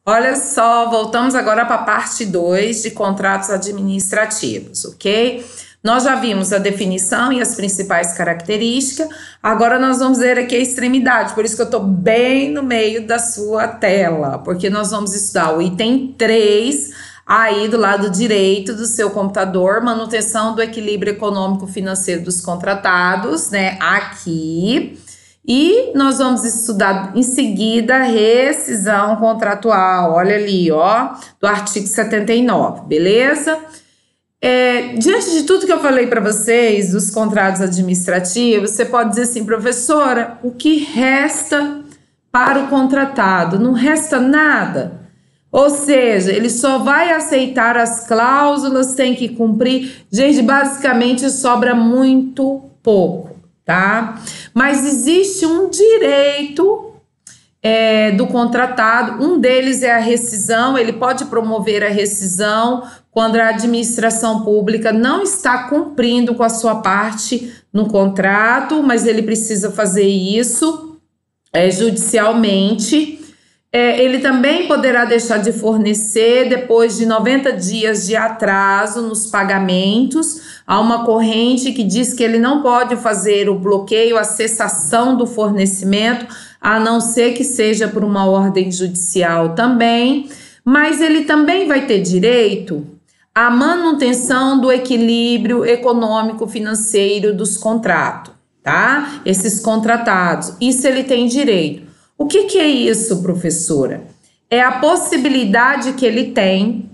Olha só, voltamos agora para a parte 2 de contratos administrativos, ok? Nós já vimos a definição e as principais características, agora nós vamos ver aqui a extremidade, por isso que eu estou bem no meio da sua tela, porque nós vamos estudar o item 3, aí do lado direito do seu computador, manutenção do equilíbrio econômico-financeiro dos contratados, né, aqui. E nós vamos estudar em seguida rescisão contratual, olha ali, ó, do artigo 79, beleza? Diante de tudo que eu falei para vocês, dos contratos administrativos, você pode dizer assim, professora, o que resta para o contratado? Não resta nada. Ou seja, ele só vai aceitar as cláusulas, tem que cumprir. Gente, basicamente sobra muito pouco. Tá? Mas existe um direito do contratado, um deles é a rescisão, ele pode promover a rescisão quando a administração pública não está cumprindo com a sua parte no contrato, mas ele precisa fazer isso judicialmente. Ele também poderá deixar de fornecer depois de 90 dias de atraso nos pagamentos. Há uma corrente que diz que ele não pode fazer o bloqueio, a cessação do fornecimento, a não ser que seja por uma ordem judicial também. Mas ele também vai ter direito à manutenção do equilíbrio econômico-financeiro dos contratos, tá? Esses contratados, isso ele tem direito. O que é isso, professora? É a possibilidade que ele tem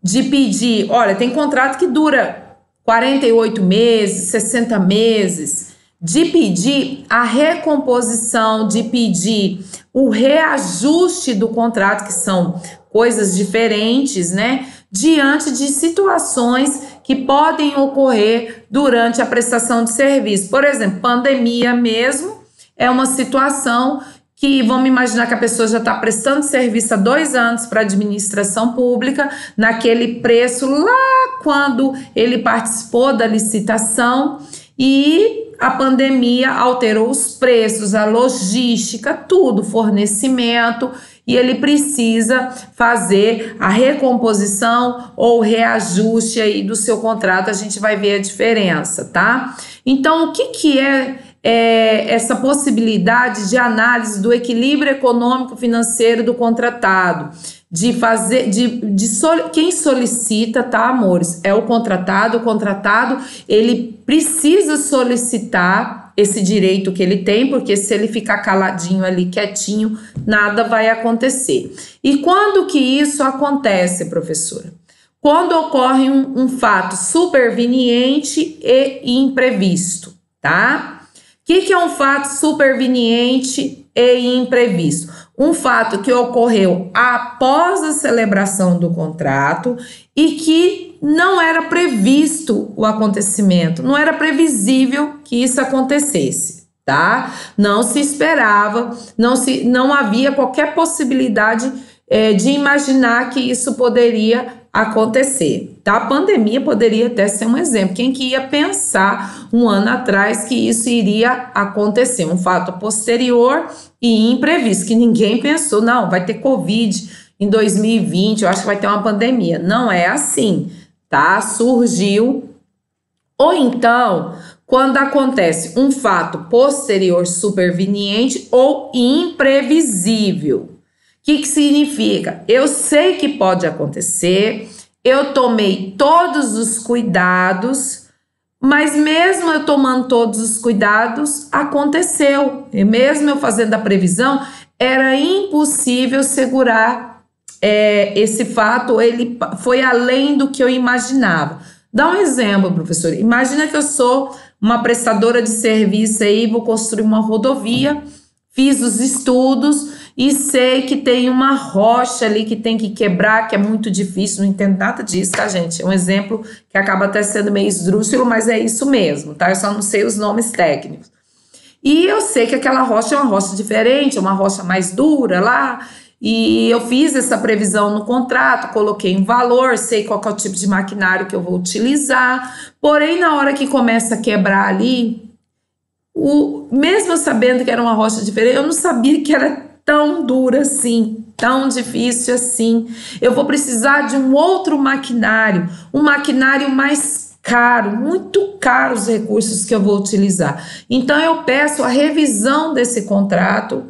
de pedir, olha, tem contrato que dura 48 meses, 60 meses, de pedir a recomposição, de pedir o reajuste do contrato, que são coisas diferentes, né? Diante de situações que podem ocorrer durante a prestação de serviço. Por exemplo, pandemia mesmo é uma situação que vamos imaginar que a pessoa já está prestando serviço há 2 anos para a administração pública, naquele preço lá quando ele participou da licitação e a pandemia alterou os preços, a logística, tudo, fornecimento, e ele precisa fazer a recomposição ou reajuste aí do seu contrato, a gente vai ver a diferença, tá? Então, o que é essa possibilidade de análise do equilíbrio econômico-financeiro do contratado, de fazer, quem solicita, tá, amores? É o contratado ele precisa solicitar esse direito que ele tem, porque se ele ficar caladinho ali, quietinho, nada vai acontecer. E quando que isso acontece, professora? Quando ocorre um fato superveniente e imprevisto, tá? O que é um fato superveniente e imprevisto? Um fato que ocorreu após a celebração do contrato e que não era previsto o acontecimento, não era previsível que isso acontecesse, tá? Não se esperava, não havia qualquer possibilidade de imaginar que isso poderia acontecer, tá? A pandemia poderia até ser um exemplo. Quem que ia pensar 1 ano atrás que isso iria acontecer? Um fato posterior e imprevisto, que ninguém pensou, não, vai ter Covid em 2020, eu acho que vai ter uma pandemia. Não é assim, tá? Surgiu. Ou então, quando acontece um fato posterior superveniente ou imprevisível. O que significa? Eu sei que pode acontecer, eu tomei todos os cuidados, mas mesmo eu tomando todos os cuidados, aconteceu. E mesmo eu fazendo a previsão, era impossível segurar esse fato, ele foi além do que eu imaginava. Dá um exemplo, professor. Imagina que eu sou uma prestadora de serviço aí, vou construir uma rodovia, fiz os estudos e sei que tem uma rocha ali que tem que quebrar, que é muito difícil, não entendo nada disso, tá, gente? É um exemplo que acaba até sendo meio esdrúxulo, mas é isso mesmo, tá? Eu só não sei os nomes técnicos. E eu sei que aquela rocha é uma rocha diferente, é uma rocha mais dura lá, e eu fiz essa previsão no contrato, coloquei um valor, sei qual que é o tipo de maquinário que eu vou utilizar, porém na hora que começa a quebrar ali, mesmo sabendo que era uma rocha diferente, eu não sabia que era tão dura assim. tão difícil assim. Eu vou precisar de um outro maquinário, um maquinário mais caro, muito caro os recursos que eu vou utilizar. Então eu peço a revisão desse contrato,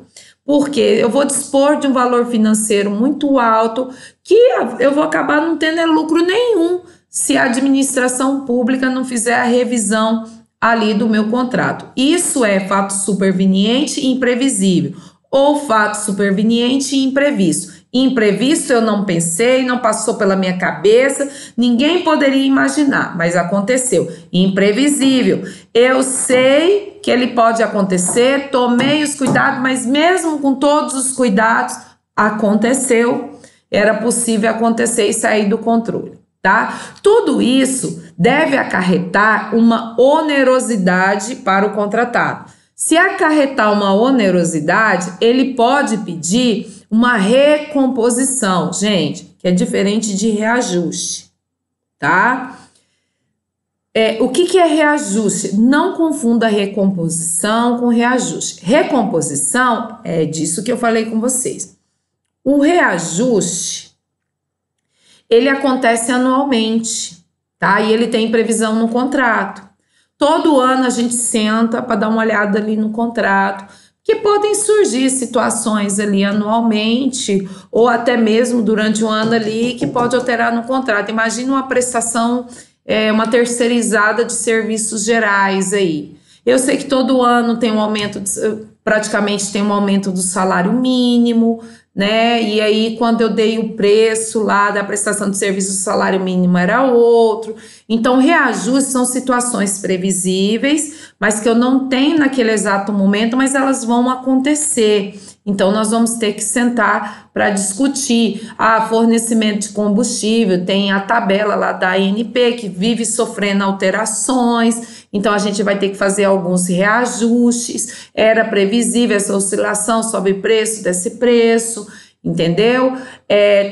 porque eu vou dispor de um valor financeiro muito alto que eu vou acabar não tendo lucro nenhum se a administração pública não fizer a revisão ali do meu contrato. Isso é fato superveniente e imprevisível, ou fato superveniente e imprevisto. Imprevisto eu não pensei, não passou pela minha cabeça, ninguém poderia imaginar, mas aconteceu. Imprevisível, eu sei que ele pode acontecer, tomei os cuidados, mas mesmo com todos os cuidados, aconteceu, era possível acontecer e sair do controle, tá? Tudo isso deve acarretar uma onerosidade para o contratado. Se acarretar uma onerosidade, ele pode pedir uma recomposição, gente, que é diferente de reajuste, tá? O que é reajuste? Não confunda recomposição com reajuste. Recomposição é disso que eu falei com vocês. O reajuste, ele acontece anualmente, tá? E ele tem previsão no contrato. Todo ano a gente senta para dar uma olhada ali no contrato, que podem surgir situações ali anualmente ou até mesmo durante o ano ali que pode alterar no contrato. Imagina uma prestação, uma terceirizada de serviços gerais aí. Eu sei que todo ano tem um aumento, praticamente tem um aumento do salário mínimo, né? E aí, quando eu dei o preço lá da prestação de serviço, o salário mínimo era outro. Então, reajustes são situações previsíveis, mas que eu não tenho naquele exato momento, mas elas vão acontecer. Então, nós vamos ter que sentar para discutir. Fornecimento de combustível, tem a tabela lá da ANP, que vive sofrendo alterações. Então, a gente vai ter que fazer alguns reajustes. Era previsível essa oscilação, sobe preço, desce preço, entendeu?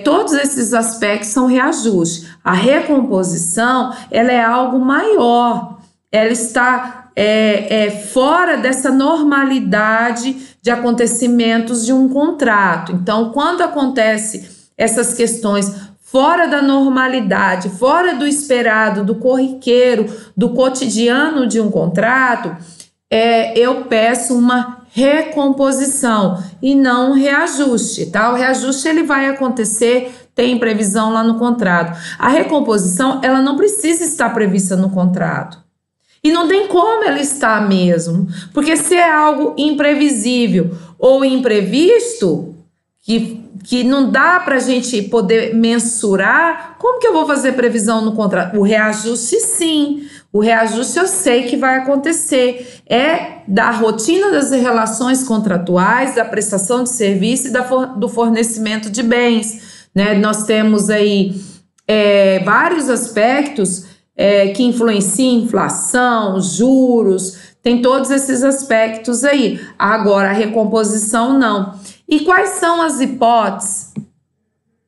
Todos esses aspectos são reajustes. A recomposição, ela é algo maior. Ela está fora dessa normalidade de acontecimentos de um contrato. Então, quando acontece essas questões fora da normalidade, fora do esperado, do corriqueiro, do cotidiano de um contrato, eu peço uma recomposição e não um reajuste, tá? O reajuste ele vai acontecer, tem previsão lá no contrato. A recomposição, ela não precisa estar prevista no contrato. E não tem como ela estar mesmo, porque se é algo imprevisível ou imprevisto, que não dá para a gente poder mensurar, como que eu vou fazer previsão no contrato? O reajuste, sim. O reajuste eu sei que vai acontecer. É da rotina das relações contratuais, da prestação de serviço e do fornecimento de bens, né? Nós temos aí vários aspectos que influenciam inflação, juros, tem todos esses aspectos aí. Agora, a recomposição não. E quais são as hipóteses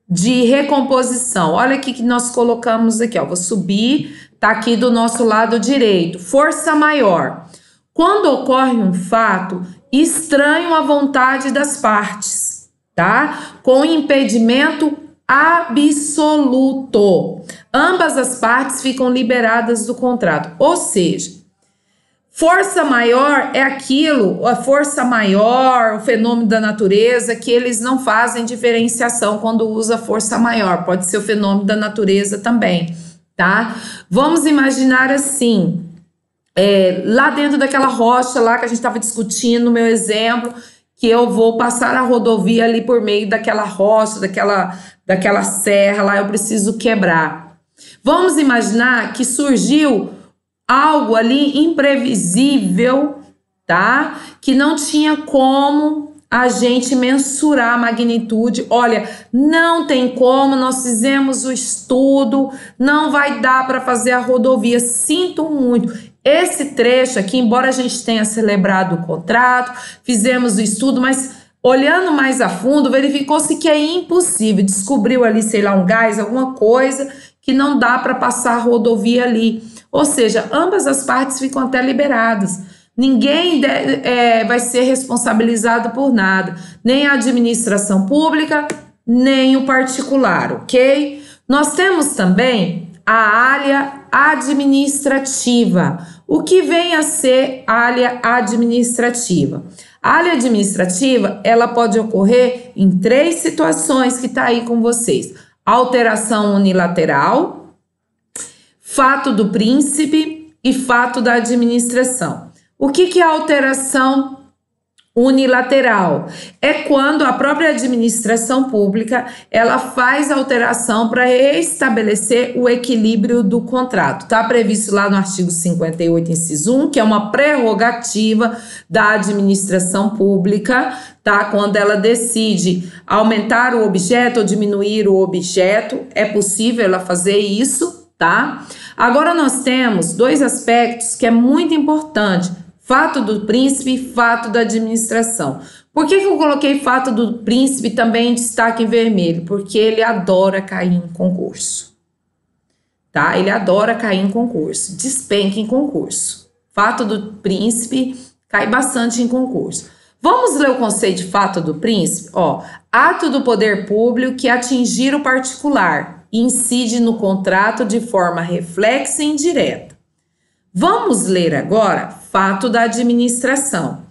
de recomposição? Olha aqui que nós colocamos aqui, ó. Vou subir, tá aqui do nosso lado direito. Força maior. Quando ocorre um fato estranho à vontade das partes, tá? Com impedimento absoluto. Ambas as partes ficam liberadas do contrato. Ou seja, força maior é aquilo, a força maior, o fenômeno da natureza, que eles não fazem diferenciação quando usa força maior. Pode ser o fenômeno da natureza também, tá? Vamos imaginar assim, lá dentro daquela rocha lá que a gente estava discutindo, no meu exemplo, que eu vou passar a rodovia ali por meio daquela rocha, daquela serra lá, eu preciso quebrar. Vamos imaginar que surgiu algo ali imprevisível, tá? Que não tinha como a gente mensurar a magnitude. Olha, não tem como, nós fizemos o estudo, não vai dar para fazer a rodovia, sinto muito. Esse trecho aqui, embora a gente tenha celebrado o contrato, fizemos o estudo, mas olhando mais a fundo, verificou-se que é impossível. Descobriu ali, sei lá, um gás, alguma coisa que não dá para passar a rodovia ali. Ou seja, ambas as partes ficam até liberadas. Ninguém vai ser responsabilizado por nada. Nem a administração pública, nem o particular, ok? Nós temos também a área administrativa. O que vem a ser área administrativa? A área administrativa, ela pode ocorrer em 3 situações que está aí com vocês. Alteração unilateral, fato do príncipe e fato da administração. O que é alteração unilateral? É quando a própria administração pública ela faz alteração para restabelecer o equilíbrio do contrato. Está previsto lá no artigo 58, inciso 1, que é uma prerrogativa da administração pública, tá? Quando ela decide aumentar o objeto ou diminuir o objeto, é possível ela fazer isso, tá? Agora nós temos 2 aspectos que é muito importante. Fato do príncipe e fato da administração. Por que eu coloquei fato do príncipe também em destaque em vermelho? Porque ele adora cair em concurso. Tá? Ele adora cair em concurso. Despenca em concurso. Fato do príncipe cai bastante em concurso. Vamos ler o conceito de fato do príncipe? Ó, ato do poder público que atingir o particular e incide no contrato de forma reflexa e indireta. Vamos ler agora fato da administração.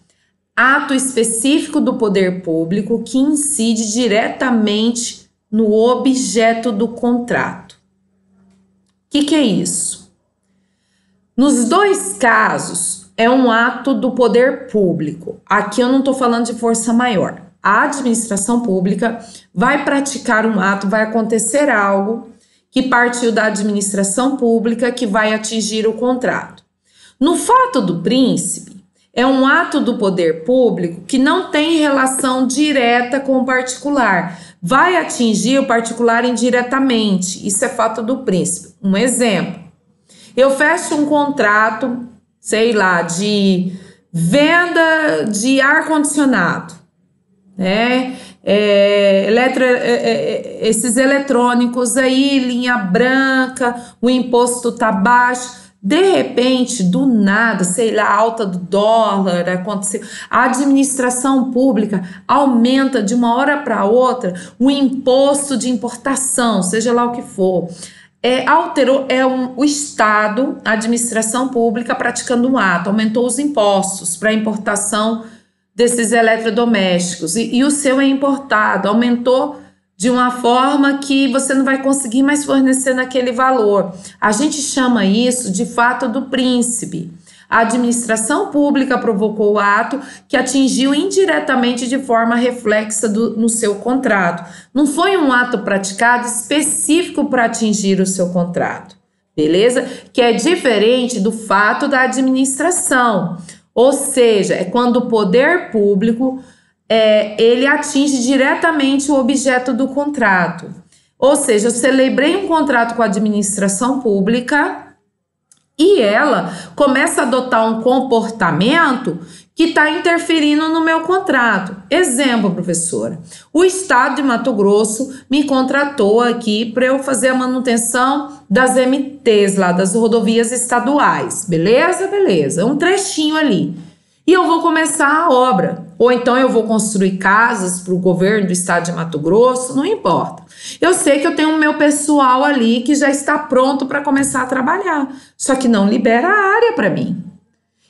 Ato específico do poder público que incide diretamente no objeto do contrato. O que é isso? Nos 2 casos, é um ato do poder público. Aqui eu não estou falando de força maior. A administração pública vai praticar um ato, vai acontecer algo que partiu da administração pública que vai atingir o contrato. No fato do príncipe, é um ato do poder público que não tem relação direta com o particular, vai atingir o particular indiretamente. Isso é fato do príncipe. Um exemplo, eu fecho um contrato, sei lá, de venda de ar-condicionado, né? Esses eletrônicos aí, linha branca, o imposto tá baixo. De repente, do nada, sei lá, alta do dólar aconteceu, a administração pública aumenta de uma hora para outra o imposto de importação, seja lá o que for. Alterou, o Estado, a administração pública praticando um ato, aumentou os impostos para importação desses eletrodomésticos e o seu é importado, aumentou de uma forma que você não vai conseguir mais fornecer naquele valor. A gente chama isso de fato do príncipe. A administração pública provocou o ato que atingiu indiretamente de forma reflexa no seu contrato. Não foi um ato praticado específico para atingir o seu contrato, beleza? Que é diferente do fato da administração. Ou seja, é quando o poder público ele atinge diretamente o objeto do contrato. Ou seja, eu celebrei um contrato com a administração pública e ela começa a adotar um comportamento que está interferindo no meu contrato. Exemplo, professora, o Estado de Mato Grosso me contratou aqui para eu fazer a manutenção das MTs lá, das rodovias estaduais. Beleza? Beleza. Um trechinho ali. E eu vou começar a obra. Ou então eu vou construir casas para o governo do estado de Mato Grosso, não importa. Eu sei que eu tenho o meu pessoal ali que já está pronto para começar a trabalhar, só que não libera a área para mim.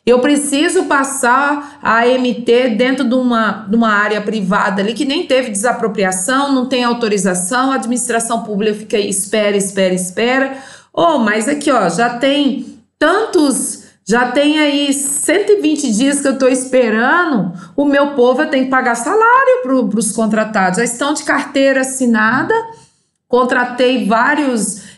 Eu preciso passar a MT dentro de uma área privada ali que nem teve desapropriação, não tem autorização, a administração pública fica aí, espera. Mas aqui, ó, já tem aí 120 dias que eu estou esperando, o meu povo tem que pagar salário para os contratados. Já estão de carteira assinada, contratei vários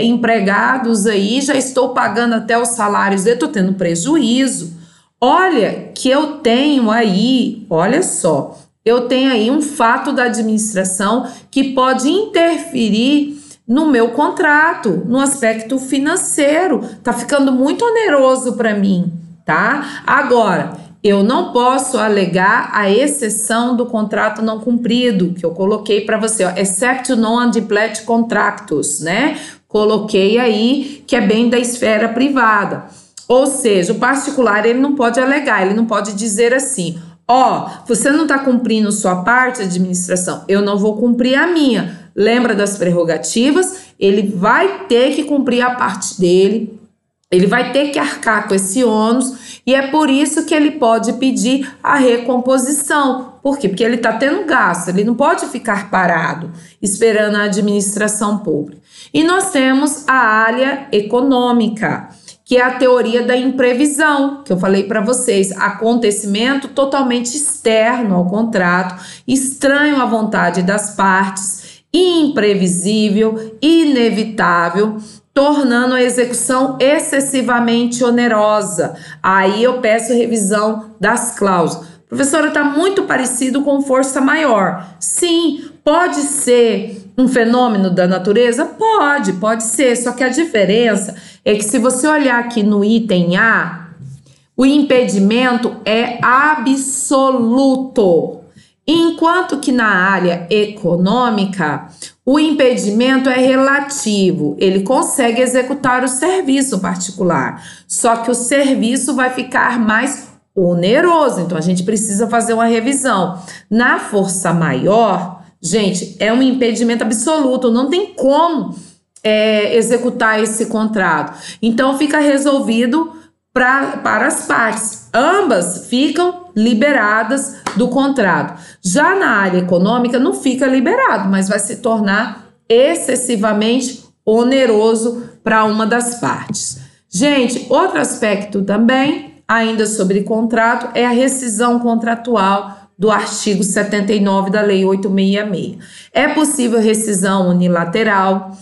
empregados aí, já estou pagando até os salários, eu estou tendo prejuízo. Olha que eu tenho aí, olha só, eu tenho aí um fato da administração que pode interferir no meu contrato, no aspecto financeiro, tá ficando muito oneroso para mim, tá? Agora, eu não posso alegar a exceção do contrato não cumprido, que eu coloquei para você, ó, except non-adiplet contractus, né? Coloquei aí, que é bem da esfera privada. Ou seja, o particular, ele não pode alegar, ele não pode dizer assim, Ó, você não está cumprindo sua parte, administração, eu não vou cumprir a minha. Lembra das prerrogativas? Ele vai ter que cumprir a parte dele, ele vai ter que arcar com esse ônus e é por isso que ele pode pedir a recomposição. Por quê? Porque ele está tendo gasto, ele não pode ficar parado esperando a administração pública. E nós temos a área econômica, que é a teoria da imprevisão, que eu falei para vocês, acontecimento totalmente externo ao contrato, estranho à vontade das partes, imprevisível, inevitável, tornando a execução excessivamente onerosa. Aí eu peço revisão das cláusulas. Professora, está muito parecido com força maior. Sim, pode ser um fenômeno da natureza? Pode ser, só que a diferença é que se você olhar aqui no item A, o impedimento é absoluto, enquanto que na área econômica, o impedimento é relativo, ele consegue executar o serviço particular, só que o serviço vai ficar mais oneroso, então a gente precisa fazer uma revisão. Na força maior, gente, é um impedimento absoluto, não tem como executar esse contrato. Então fica resolvido para as partes. Ambas ficam liberadas do contrato. Já na área econômica não fica liberado, mas vai se tornar excessivamente oneroso para uma das partes. Gente, outro aspecto também, ainda sobre contrato, é a rescisão contratual do artigo 79 da Lei 866. É possível rescisão unilateral,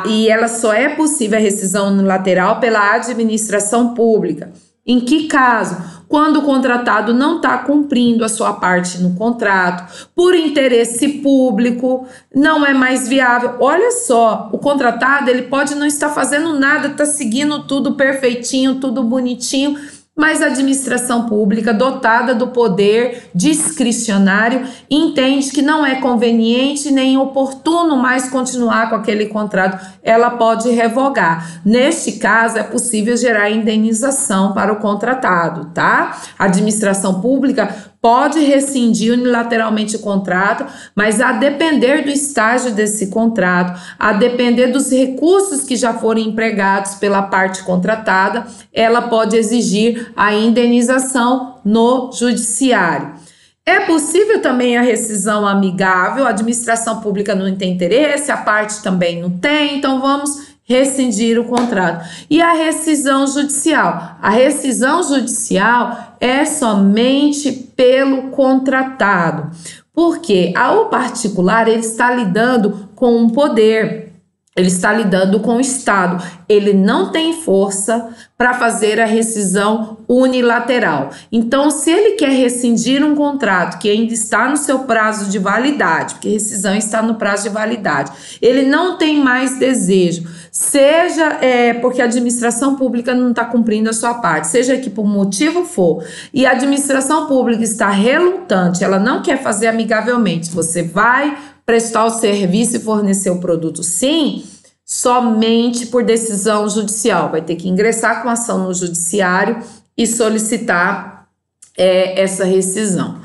e ela só é possível a rescisão unilateral pela administração pública. Em que caso? Quando o contratado não está cumprindo a sua parte no contrato, por interesse público, não é mais viável. Olha só, o contratado ele pode não estar fazendo nada, está seguindo tudo perfeitinho, tudo bonitinho, mas a administração pública, dotada do poder discricionário, entende que não é conveniente nem oportuno mais continuar com aquele contrato, ela pode revogar. Neste caso, é possível gerar indenização para o contratado, tá? A administração pública pode rescindir unilateralmente o contrato, mas a depender do estágio desse contrato, a depender dos recursos que já foram empregados pela parte contratada, ela pode exigir a indenização no judiciário. É possível também a rescisão amigável, a administração pública não tem interesse, a parte também não tem, então vamos rescindir o contrato. E a rescisão judicial? A rescisão judicial é somente pelo contratado, porque o particular ele está lidando com um poder, ele está lidando com o Estado, ele não tem força para fazer a rescisão unilateral. Então, se ele quer rescindir um contrato que ainda está no seu prazo de validade, porque rescisão está no prazo de validade, ele não tem mais desejo, seja porque a administração pública não está cumprindo a sua parte, seja que por motivo for, e a administração pública está relutante, ela não quer fazer amigavelmente, você vai prestar o serviço e fornecer o produto, sim, somente por decisão judicial. Vai ter que ingressar com ação no judiciário e solicitar essa rescisão.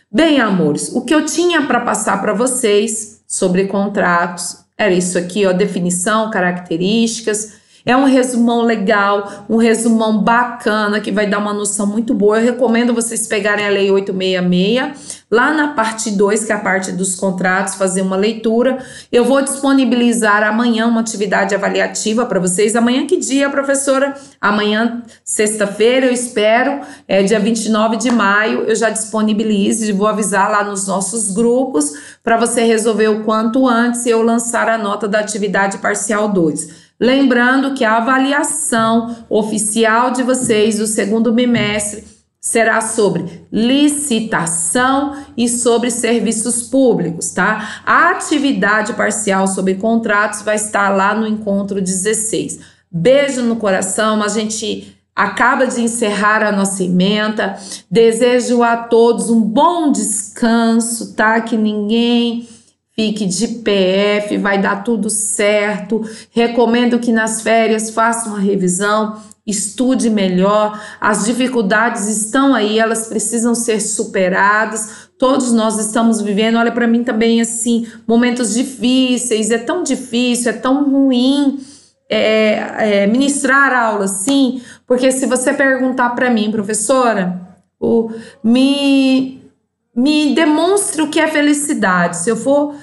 Bem, amores, o que eu tinha para passar para vocês sobre contratos era isso aqui, ó, definição, características. É um resumão legal, um resumão bacana que vai dar uma noção muito boa. Eu recomendo vocês pegarem a Lei 866, lá na parte 2, que é a parte dos contratos, fazer uma leitura. Eu vou disponibilizar amanhã uma atividade avaliativa para vocês. Amanhã que dia, professora? Amanhã, sexta-feira, eu espero, dia 29 de maio, eu já disponibilizo e vou avisar lá nos nossos grupos para você resolver o quanto antes e eu lançar a nota da atividade parcial 2. Lembrando que a avaliação oficial de vocês do segundo bimestre será sobre licitação e sobre serviços públicos, tá? A atividade parcial sobre contratos vai estar lá no encontro 16. Beijo no coração, a gente acaba de encerrar a nossa ementa. Desejo a todos um bom descanso, tá? Que ninguém fique de PF, vai dar tudo certo. Recomendo que nas férias façam uma revisão, estude melhor, as dificuldades estão aí, elas precisam ser superadas. Todos nós estamos vivendo, olha, para mim também assim, momentos difíceis, é tão difícil, é tão ruim ministrar aula assim, porque se você perguntar para mim, professora, me demonstre o que é felicidade. Se eu for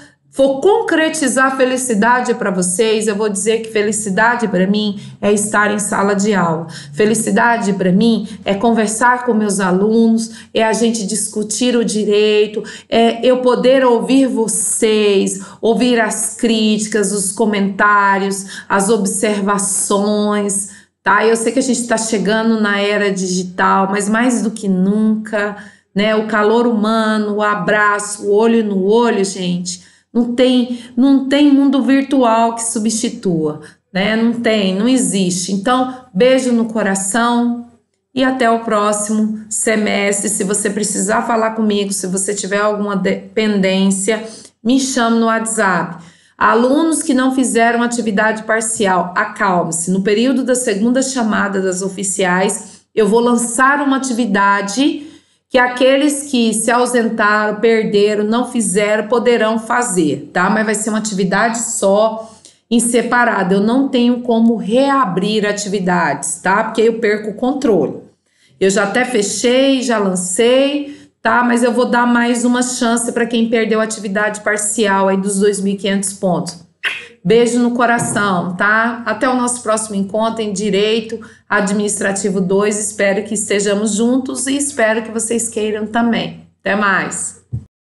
concretizar felicidade para vocês, eu vou dizer que felicidade para mim é estar em sala de aula. Felicidade para mim é conversar com meus alunos, é a gente discutir o direito, é eu poder ouvir vocês, ouvir as críticas, os comentários, as observações, tá? Eu sei que a gente está chegando na era digital, mas mais do que nunca, né? O calor humano, o abraço, o olho no olho, gente. Não tem mundo virtual que substitua, né? Não existe. Então, beijo no coração e até o próximo semestre. Se você precisar falar comigo, se você tiver alguma dependência, me chame no WhatsApp. Alunos que não fizeram atividade parcial, acalme-se. No período da segunda chamada das oficiais, eu vou lançar uma atividade que aqueles que se ausentaram, perderam, não fizeram, poderão fazer, tá? Mas vai ser uma atividade só, em separado. Eu não tenho como reabrir atividades, tá? Porque eu perco o controle. Eu já até fechei, já lancei, tá? Mas eu vou dar mais uma chance para quem perdeu a atividade parcial aí dos 2.500 pontos. Beijo no coração, tá? Até o nosso próximo encontro em Direito Administrativo 2. Espero que estejamos juntos e espero que vocês queiram também. Até mais!